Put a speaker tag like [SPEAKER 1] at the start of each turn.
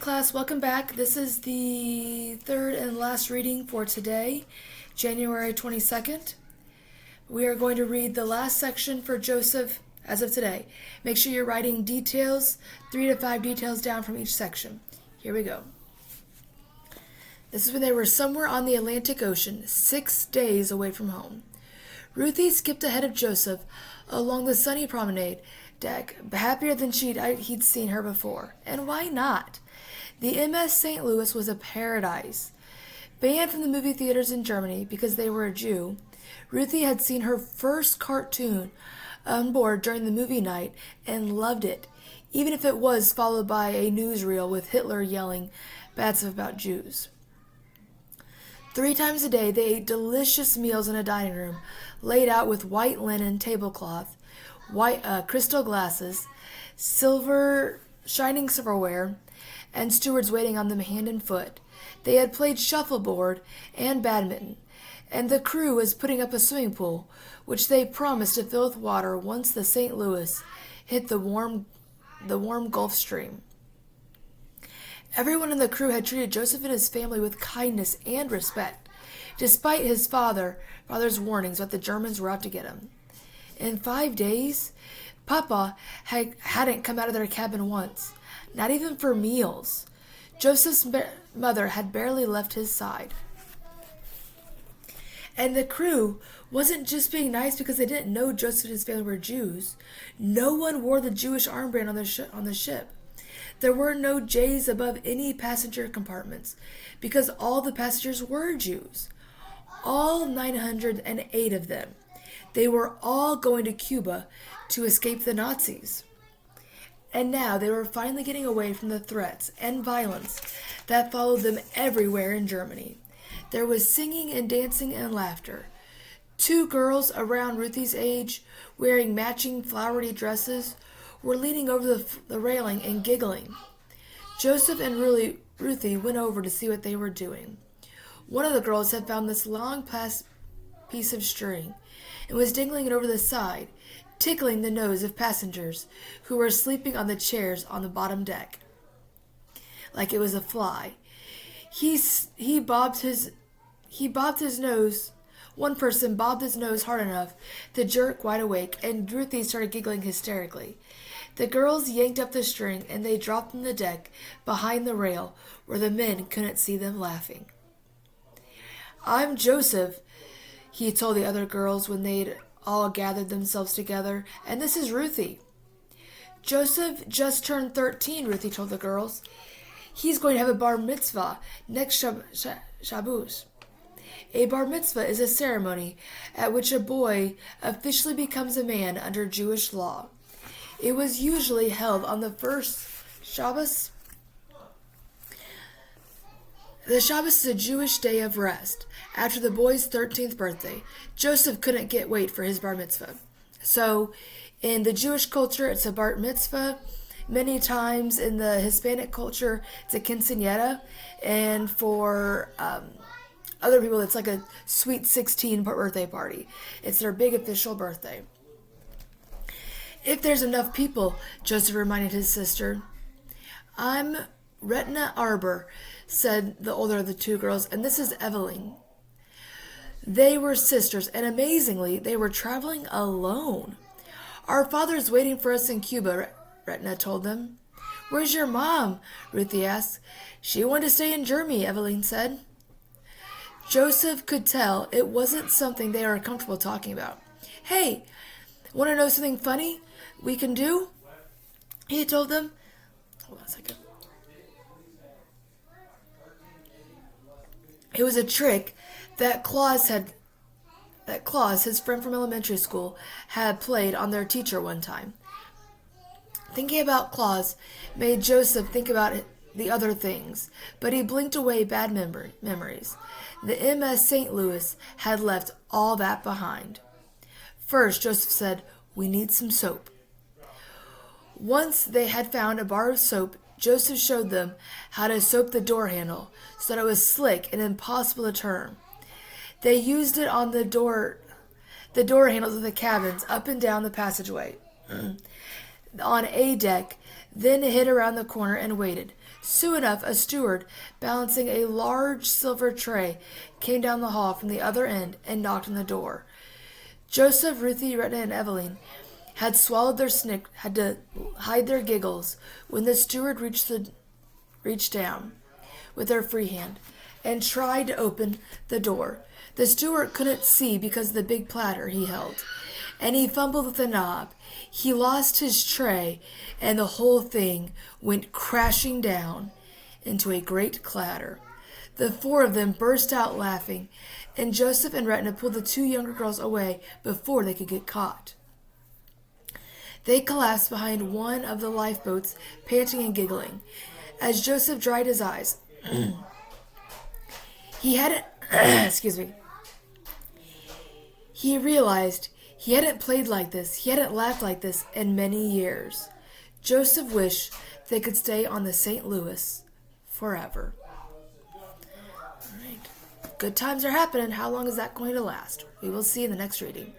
[SPEAKER 1] class, welcome back. This is the third and last reading for today, January 22nd. We are going to read the last section for Joseph as of today. Make sure you're writing details, 3 to 5 details down from each section. Here we go. This is when they were somewhere on the Atlantic Ocean, 6 days away from home. Ruthie skipped ahead of Joseph along the sunny promenade deck, happier than he'd seen her before. And why not? The MS St. Louis was a paradise. Banned from the movie theaters in Germany because they were a Jew, Ruthie had seen her first cartoon on board during the movie night and loved it, even if it was followed by a newsreel with Hitler yelling bad stuff about Jews. 3 times a day they ate delicious meals in a dining room laid out with white linen tablecloth, white crystal glasses, shining silverware, and stewards waiting on them hand and foot. They had played shuffleboard and badminton, and the crew was putting up a swimming pool, which they promised to fill with water once the St. Louis hit the warm Gulf Stream. Everyone in the crew had treated Joseph and his family with kindness and respect, despite his father's warnings that the Germans were out to get him. In 5 days, Papa hadn't come out of their cabin once, not even for meals. Joseph's mother had barely left his side. And the crew wasn't just being nice because they didn't know Joseph and his family were Jews. No one wore the Jewish armband on the ship. There were no J's above any passenger compartments because all the passengers were Jews. All 908 of them. They were all going to Cuba to escape the Nazis. And now they were finally getting away from the threats and violence that followed them everywhere in Germany. There was singing and dancing and laughter. 2 girls around Ruthie's age, wearing matching flowery dresses, were leaning over the railing and giggling. Joseph and Ruthie went over to see what they were doing. One of the girls had found this long piece of string and was dangling it over the side, tickling the nose of passengers who were sleeping on the chairs on the bottom deck, like it was a fly. He bobbed his nose. One person bobbed his nose hard enough to jerk wide awake, and Ruthie started giggling hysterically. The girls yanked up the string, and they dropped on the deck behind the rail where the men couldn't see them laughing. "I'm Joseph," he told the other girls when they'd all gathered themselves together, "and this is Ruthie." "Joseph just turned 13, Ruthie told the girls. "He's going to have a bar mitzvah next Shabbos." A bar mitzvah is a ceremony at which a boy officially becomes a man under Jewish law. It was usually held on the first Shabbos. The Shabbos is a Jewish day of rest. After the boy's 13th birthday, Joseph couldn't wait for his bar mitzvah. So, in the Jewish culture, it's a bar mitzvah. Many times in the Hispanic culture, it's a quinceañera. And for other people, it's like a sweet 16 birthday party. It's their big official birthday. "If there's enough people," Joseph reminded his sister. "I'm Retna Arbor," said the older of the 2 girls, "and this is Evelyn." They were sisters, and amazingly, they were traveling alone. "Our father's waiting for us in Cuba," Retna told them. "Where's your mom?" Ruthie asked. "She wanted to stay in Germany," Evelyn said. Joseph could tell it wasn't something they were comfortable talking about. "Hey, want to know something funny we can do?" he told them. Hold on a second. It was a trick that Claus, his friend from elementary school, had played on their teacher one time. Thinking about Claus made Joseph think about the other things, but he blinked away bad memories. The MS St. Louis had left all that behind. First, Joseph said, "We need some soap." Once they had found a bar of soap, Joseph showed them how to soap the door handle so that it was slick and impossible to turn. They used it on the door handles of the cabins up and down the passageway. On A deck, then hid around the corner and waited. Soon enough, a steward, balancing a large silver tray, came down the hall from the other end and knocked on the door. Joseph, Ruthie, Retta, and Eveline had had to hide their giggles when the steward reached down with her free hand and tried to open the door. The steward couldn't see because of the big platter he held, and he fumbled with the knob. He lost his tray, and the whole thing went crashing down into a great clatter. The four of them burst out laughing, and Joseph and Retta pulled the two younger girls away before they could get caught. They collapsed behind one of the lifeboats, panting and giggling. As Joseph dried his eyes, he hadn't, excuse me, he realized he hadn't played like this, he hadn't laughed like this in many years. Joseph wished they could stay on the St. Louis forever. All right. Good times are happening. How long is that going to last? We will see in the next reading.